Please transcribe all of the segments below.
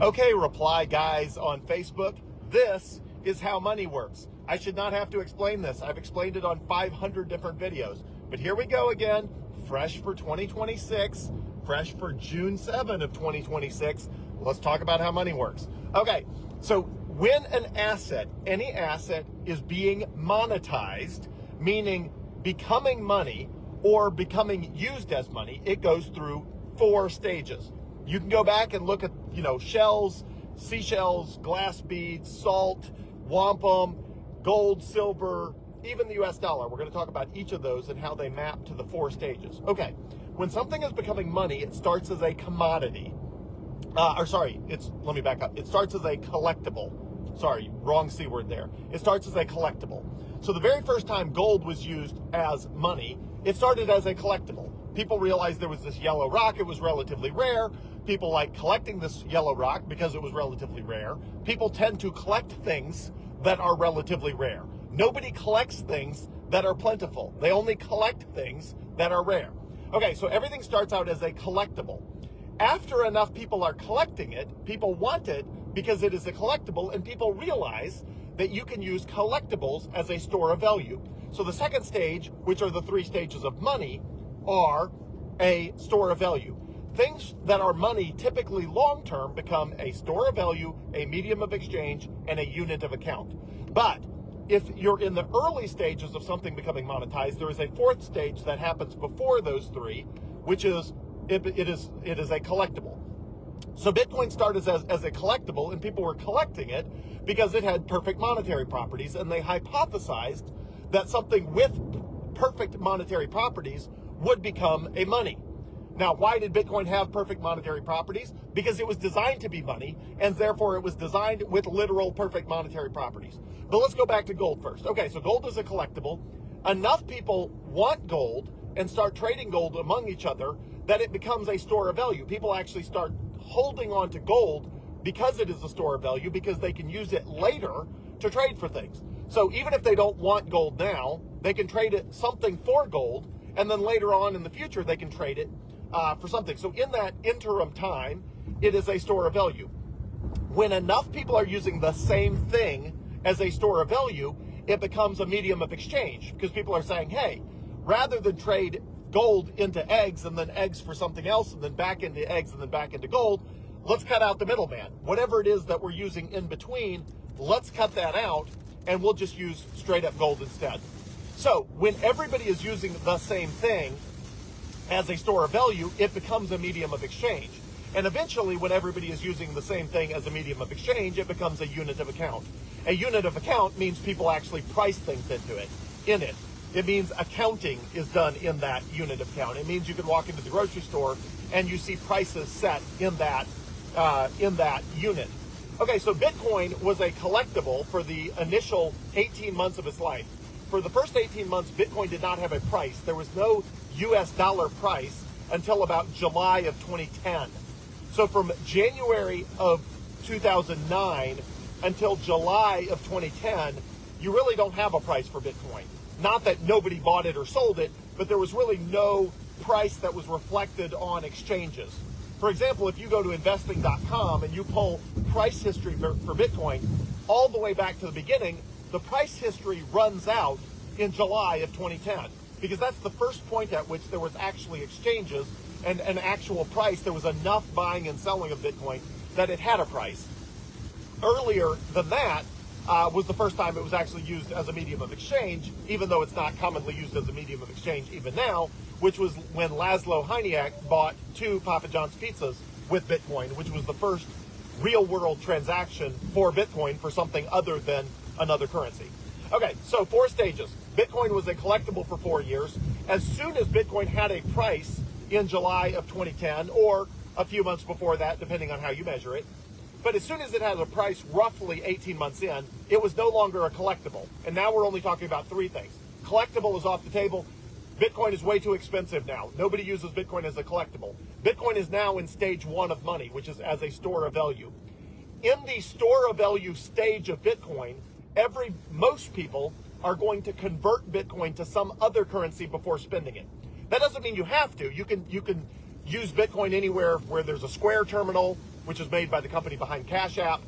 Okay, reply guys on Facebook. This is how money works. I should not have to explain this. I've explained it on 500 different videos. But here we go again, fresh for 2026, fresh for June 7 of 2026. Let's talk about how money works. Okay, so when an asset, any asset is being monetized, meaning becoming money or becoming used as money, it goes through 4 stages. You can go back and look at, shells, seashells, glass beads, salt, wampum, gold, silver, even the US dollar. We're going to talk about each of those and how they map to the 4 stages. Okay, when something is becoming money, it starts as a commodity. Let me back up. It starts as a collectible. Sorry, wrong C word there. It starts as a collectible. So the very first time gold was used as money, it started as a collectible. People realized there was this yellow rock. It was relatively rare. People like collecting this yellow rock because it was relatively rare. People tend to collect things that are relatively rare. Nobody collects things that are plentiful. They only collect things that are rare. Okay, so everything starts out as a collectible. After enough people are collecting it, people want it because it is a collectible, and people realize that you can use collectibles as a store of value. So the second stage, which are the 3 stages of money, are a store of value. Things that are money, typically long-term, become a store of value, a medium of exchange, and a unit of account. But if you're in the early stages of something becoming monetized, there is a 4th stage that happens before those 3, which is it is a collectible. So Bitcoin started as a collectible, and people were collecting it because it had perfect monetary properties, and they hypothesized that something with perfect monetary properties would become a money. Now, why did Bitcoin have perfect monetary properties? Because it was designed to be money, and therefore it was designed with literal perfect monetary properties. But let's go back to gold first. Okay, so gold is a collectible. Enough people want gold and start trading gold among each other that it becomes a store of value. People actually start holding on to gold because it is a store of value, because they can use it later to trade for things. So even if they don't want gold now, they can trade it something for gold, and then later on in the future they can trade it for something. So in that interim time, it is a store of value. When enough people are using the same thing as a store of value, it becomes a medium of exchange, because people are saying, hey, rather than trade gold into eggs and then eggs for something else and then back into eggs and then back into gold, let's cut out the middleman. Whatever it is that we're using in between, let's cut that out, and we'll just use straight up gold instead. So when everybody is using the same thing as a store of value, it becomes a medium of exchange. And eventually, when everybody is using the same thing as a medium of exchange, it becomes a unit of account. A unit of account means people actually price things in it. It means accounting is done in that unit of account. It means you can walk into the grocery store and you see prices set in that unit. Okay, so Bitcoin was a collectible for the initial 18 months of its life. For the first 18 months, Bitcoin did not have a price. There was no US dollar price until about July of 2010. So from January of 2009 until July of 2010, you really don't have a price for Bitcoin. Not that nobody bought it or sold it, but there was really no price that was reflected on exchanges. For example, if you go to investing.com and you pull price history for Bitcoin all the way back to the beginning, the price history runs out in July of 2010, because that's the first point at which there was actually exchanges and an actual price. There was enough buying and selling of Bitcoin that it had a price. Earlier than that was the first time it was actually used as a medium of exchange, even though it's not commonly used as a medium of exchange even now, which was when Laszlo Hanyecki bought 2 Papa John's pizzas with Bitcoin, which was the first real world transaction for Bitcoin for something other than another currency. Okay, so 4 stages. Bitcoin was a collectible for 4 years. As soon as Bitcoin had a price in July of 2010, or a few months before that, depending on how you measure it, but as soon as it had a price roughly 18 months in, it was no longer a collectible. And now we're only talking about 3 things. Collectible is off the table. Bitcoin is way too expensive now. Nobody uses Bitcoin as a collectible. Bitcoin is now in stage 1 of money, which is as a store of value. In the store of value stage of Bitcoin, most people are going to convert Bitcoin to some other currency before spending it. That doesn't mean you have to. You can use Bitcoin anywhere where there's a Square terminal, which is made by the company behind Cash App.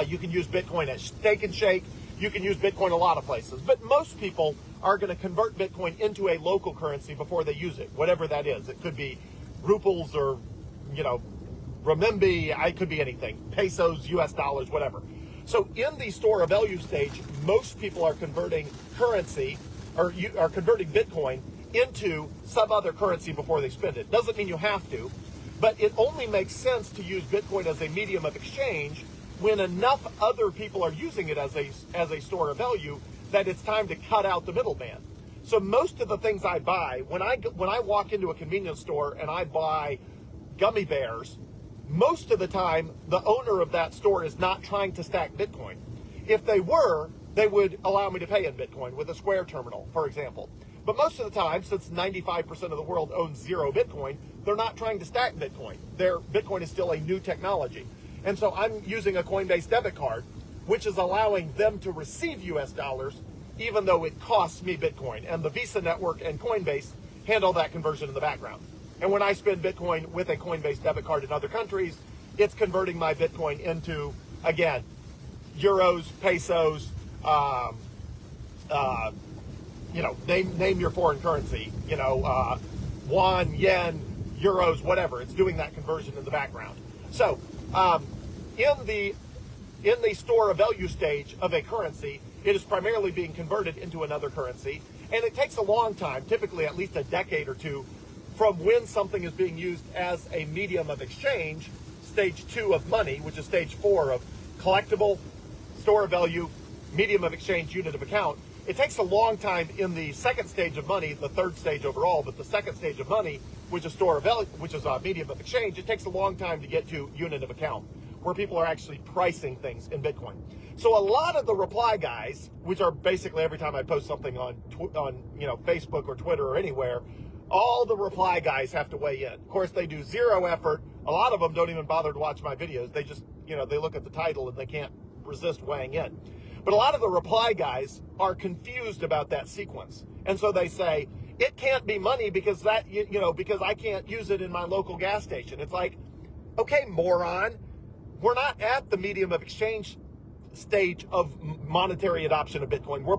You can use Bitcoin at Steak and Shake. You can use Bitcoin a lot of places. But most people are going to convert Bitcoin into a local currency before they use it, whatever that is. It could be rubles or, renminbi. It could be anything. Pesos, US dollars, whatever. So in the store of value stage, most people are converting currency, or you are converting Bitcoin into some other currency before they spend it. Doesn't mean you have to, but it only makes sense to use Bitcoin as a medium of exchange when enough other people are using it as a store of value that it's time to cut out the middleman. So most of the things I buy, when I walk into a convenience store and I buy gummy bears, most of the time the owner of that store is not trying to stack Bitcoin. If they were, they would allow me to pay in Bitcoin with a Square terminal, for example. But most of the time, since 95% of the world owns zero Bitcoin, they're not trying to stack Bitcoin. Bitcoin is still a new technology. And so I'm using a Coinbase debit card, which is allowing them to receive US dollars, even though it costs me Bitcoin. And the Visa network and Coinbase handle that conversion in the background. And when I spend Bitcoin with a Coinbase debit card in other countries, it's converting my Bitcoin into, again, euros, pesos, name your foreign currency, yuan, yen, euros, whatever. It's doing that conversion in the background. So in the store of value stage of a currency, it is primarily being converted into another currency. And it takes a long time, typically at least a decade or two, from when something is being used as a medium of exchange, stage 2 of money, which is stage 4 of collectible, store of value, medium of exchange, unit of account. It takes a long time in the second stage of money, the third stage overall, but the second stage of money, which is store of value, which is a medium of exchange, it takes a long time to get to unit of account, where people are actually pricing things in Bitcoin. So a lot of the reply guys, which are basically every time I post something on Facebook or Twitter or anywhere, all the reply guys have to weigh in. Of course, they do zero effort. A lot of them don't even bother to watch my videos. They just, they look at the title and they can't resist weighing in. But a lot of the reply guys are confused about that sequence. And so they say, it can't be money because because I can't use it in my local gas station. It's like, okay, moron, we're not at the medium of exchange stage of monetary adoption of Bitcoin. We're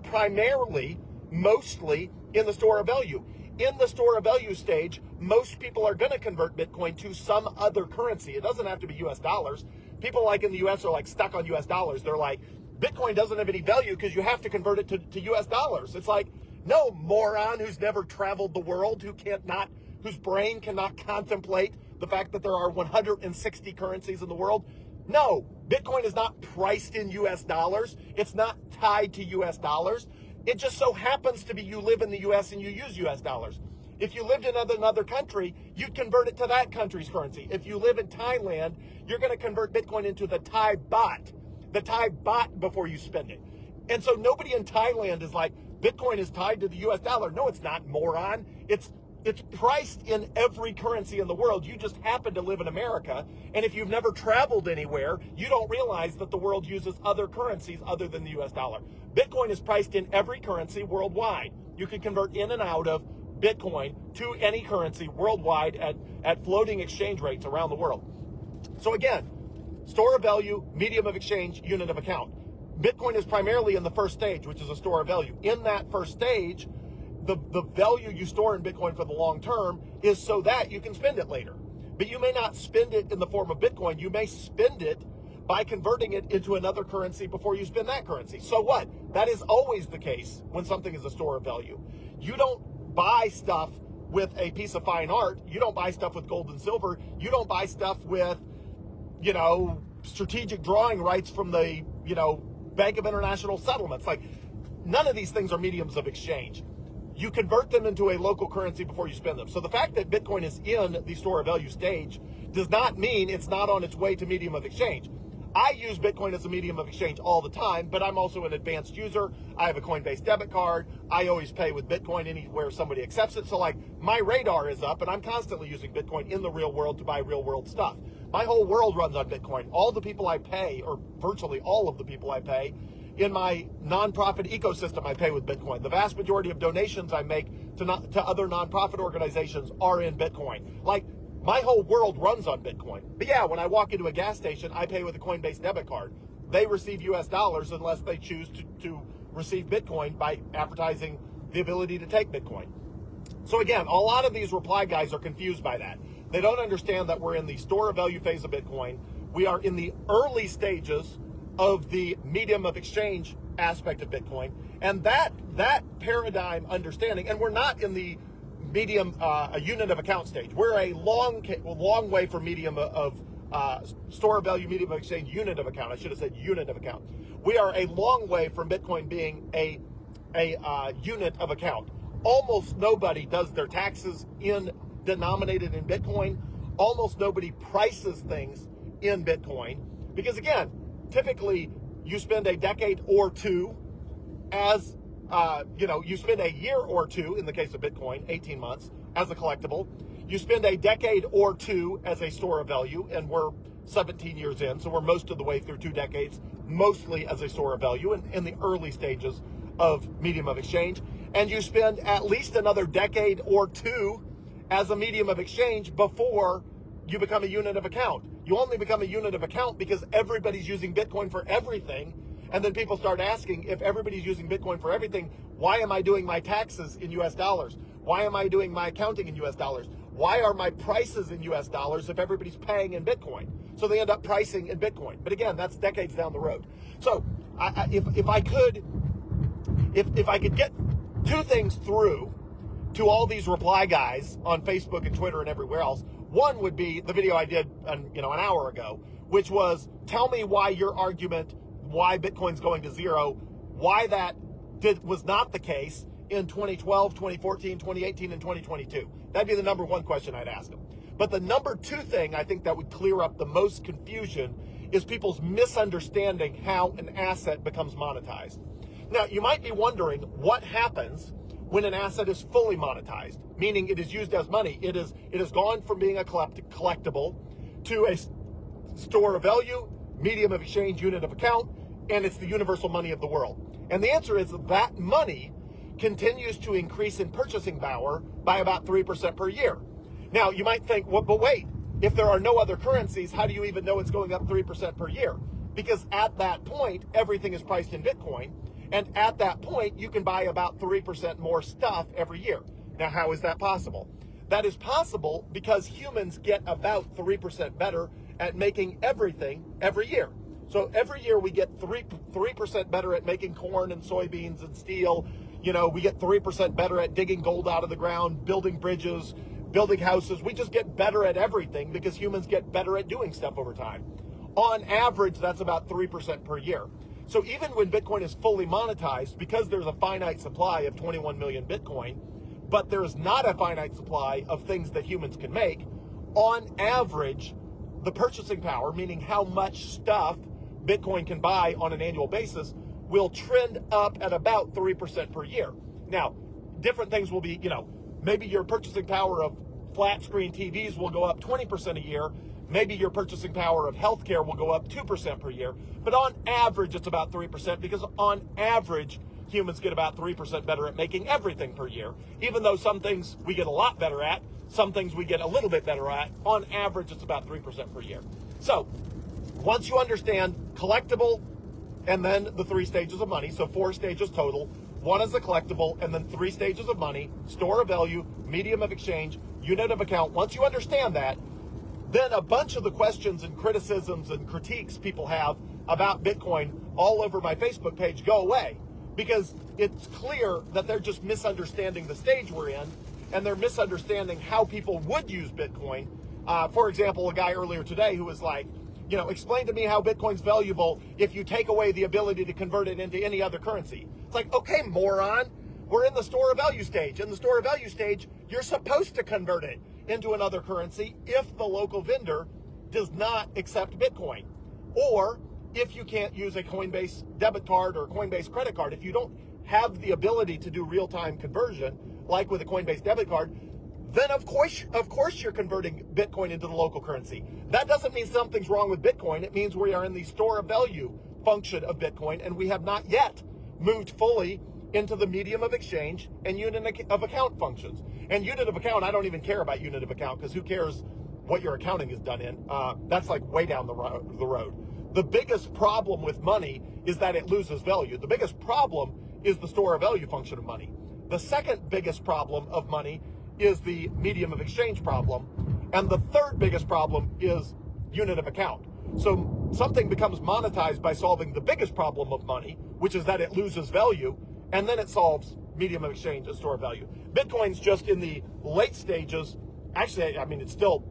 mostly in the store of value. In the store of value stage, most people are going to convert Bitcoin to some other currency. It doesn't have to be US dollars. People like in the US are like stuck on US dollars. They're like, Bitcoin doesn't have any value because you have to convert it to US dollars. It's like, no, moron who's never traveled the world, whose brain cannot contemplate the fact that there are 160 currencies in the world. No, Bitcoin is not priced in US dollars. It's not tied to US dollars. It just so happens to be you live in the US and you use US dollars. If you lived in another country, you'd convert it to that country's currency. If you live in Thailand, you're going to convert Bitcoin into the Thai baht before you spend it. And so nobody in Thailand is like, Bitcoin is tied to the US dollar. No, it's not, moron. It's priced in every currency in the world. You just happen to live in America. And if you've never traveled anywhere, you don't realize that the world uses other currencies other than the US dollar. Bitcoin is priced in every currency worldwide. You can convert in and out of Bitcoin to any currency worldwide at floating exchange rates around the world. So again, store of value, medium of exchange, unit of account. Bitcoin is primarily in the first stage, which is a store of value. In that first stage, the value you store in Bitcoin for the long term is so that you can spend it later. But you may not spend it in the form of Bitcoin. You may spend it by converting it into another currency before you spend that currency. So what? That is always the case when something is a store of value. You don't buy stuff with a piece of fine art. You don't buy stuff with gold and silver. You don't buy stuff with, strategic drawing rights from the, Bank of International Settlements. Like, none of these things are mediums of exchange. You convert them into a local currency before you spend them. So the fact that Bitcoin is in the store of value stage does not mean it's not on its way to medium of exchange. I use Bitcoin as a medium of exchange all the time, but I'm also an advanced user. I have a Coinbase debit card. I always pay with Bitcoin anywhere somebody accepts it. So like my radar is up and I'm constantly using Bitcoin in the real world to buy real world stuff. My whole world runs on Bitcoin. All the people I pay, or virtually all of the people I pay, in my nonprofit ecosystem, I pay with Bitcoin. The vast majority of donations I make to other nonprofit organizations are in Bitcoin. Like, My whole world runs on Bitcoin. But yeah, when I walk into a gas station, I pay with a Coinbase debit card. They receive US dollars unless they choose to receive Bitcoin by advertising the ability to take Bitcoin. So again, a lot of these reply guys are confused by that. They don't understand that we're in the store of value phase of Bitcoin. We are in the early stages of the medium of exchange aspect of Bitcoin. And that paradigm understanding, and we're not in the medium, a unit of account stage. We're a long way from medium of store of value, medium of exchange, unit of account. I should have said unit of account. We are a long way from Bitcoin being a unit of account. Almost nobody does their taxes denominated in Bitcoin. Almost nobody prices things in Bitcoin because, again, typically you spend a decade or two as you spend a year or two in the case of Bitcoin, 18 months as a collectible. You spend a decade or two as a store of value, and we're 17 years in, so we're most of the way through 2 decades, mostly as a store of value in the early stages of medium of exchange. And you spend at least another decade or two as a medium of exchange before you become a unit of account. You only become a unit of account because everybody's using Bitcoin for everything. And then people start asking, if everybody's using Bitcoin for everything, why am I doing my taxes in US dollars? Why am I doing my accounting in US dollars? Why are my prices in US dollars if everybody's paying in Bitcoin? So they end up pricing in Bitcoin. But again, that's decades down the road. So if I could get 2 things through to all these reply guys on Facebook and Twitter and everywhere else, one would be the video I did an hour ago, which was tell me why your argument, why Bitcoin's going to zero, why that was not the case in 2012, 2014, 2018, and 2022. That'd be the number 1 question I'd ask them. But the number 2 thing I think that would clear up the most confusion is people's misunderstanding how an asset becomes monetized. Now, you might be wondering what happens when an asset is fully monetized, meaning it is used as money. It has gone from being a collectible to a store of value, medium of exchange, unit of account, and it's the universal money of the world. And the answer is that money continues to increase in purchasing power by about 3% per year. Now, you might think, well, but wait, if there are no other currencies, how do you even know it's going up 3% per year? Because at that point, everything is priced in Bitcoin. And at that point, you can buy about 3% more stuff every year. Now, how is that possible? That is possible because humans get about 3% better at making everything every year. So every year we get 3% better at making corn and soybeans and steel. We get 3% better at digging gold out of the ground, building bridges, building houses. We just get better at everything because humans get better at doing stuff over time. On average, that's about 3% per year. So even when Bitcoin is fully monetized, because there's a finite supply of 21 million Bitcoin, but there's not a finite supply of things that humans can make, on average, the purchasing power, meaning how much stuff Bitcoin can buy on an annual basis, will trend up at about 3% per year. Now, different things will be, maybe your purchasing power of flat screen TVs will go up 20% a year. Maybe your purchasing power of healthcare will go up 2% per year. But on average, it's about 3% because on average, humans get about 3% better at making everything per year. Even though some things we get a lot better at, some things we get a little bit better at, on average, it's about 3% per year. So once you understand collectible and then the 3 stages of money, so 4 stages total, 1 is a collectible and then 3 stages of money, store of value, medium of exchange, unit of account. Once you understand that, then a bunch of the questions and criticisms and critiques people have about Bitcoin all over my Facebook page go away because it's clear that they're just misunderstanding the stage we're in and they're misunderstanding how people would use Bitcoin. For example, a guy earlier today who was like, explain to me how Bitcoin's valuable if you take away the ability to convert it into any other currency. It's like, okay, moron, we're in the store of value stage. In the store of value stage, you're supposed to convert it into another currency if the local vendor does not accept Bitcoin. Or if you can't use a Coinbase debit card or Coinbase credit card, if you don't have the ability to do real-time conversion, like with a Coinbase debit card, then of course you're converting Bitcoin into the local currency. That doesn't mean something's wrong with Bitcoin. It means we are in the store of value function of Bitcoin, and we have not yet moved fully into the medium of exchange and unit of account functions. And unit of account, I don't even care about unit of account because who cares what your accounting is done in. That's like way down the road. The biggest problem with money is that it loses value. The biggest problem is the store of value function of money. The second biggest problem of money is the medium of exchange problem. And the third biggest problem is unit of account. So something becomes monetized by solving the biggest problem of money, which is that it loses value, and then it solves medium of exchange and store of value. Bitcoin's just in the late stages. Actually, I mean, it's still,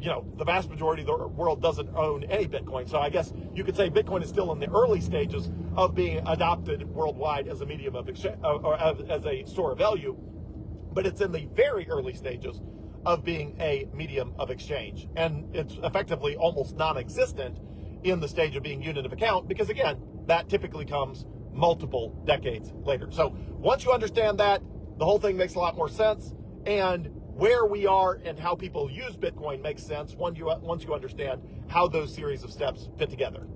the vast majority of the world doesn't own any Bitcoin. So I guess you could say Bitcoin is still in the early stages of being adopted worldwide as a medium of exchange, or as a store of value, but it's in the very early stages of being a medium of exchange. And it's effectively almost non-existent in the stage of being unit of account, because again, that typically comes multiple decades later. So once you understand that, the whole thing makes a lot more sense, and where we are and how people use Bitcoin makes sense once you understand how those series of steps fit together.